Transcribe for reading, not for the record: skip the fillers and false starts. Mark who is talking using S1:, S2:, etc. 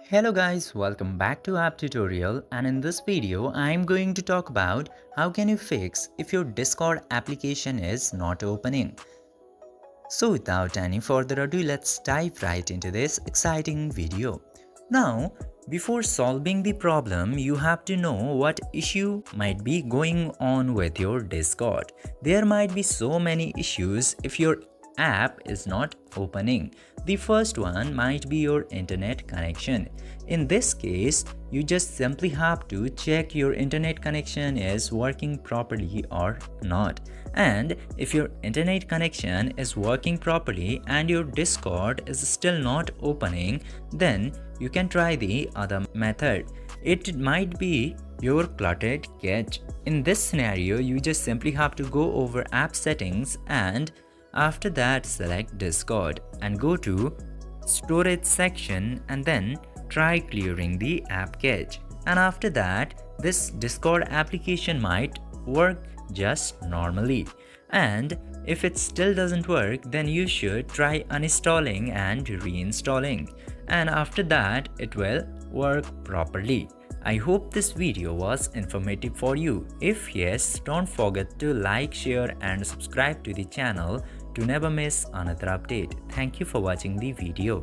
S1: Hello guys, welcome back to App Tutorial, and in this video I'm going to talk about how can you fix if your Discord application is not opening. So without any further ado, let's dive right into this exciting video. Now, before solving the problem, you have to know what issue might be going on with your Discord. There might be so many issues if your app is not opening. The first one might be your internet connection. In this case, you just simply have to check your internet connection is working properly or not. And if your internet connection is working properly and your Discord is still not opening, then you can try the other method. It might be your cluttered cache. In this scenario, you just simply have to go over app settings and after that select Discord and go to storage section and then try clearing the app cache. And after that, this Discord application might work just normally. And if it still doesn't work, then you should try uninstalling and reinstalling. And after that, it will work properly. I hope this video was informative for you. If yes, don't forget to like, share and subscribe to the channel to never miss another update. Thank you for watching the video.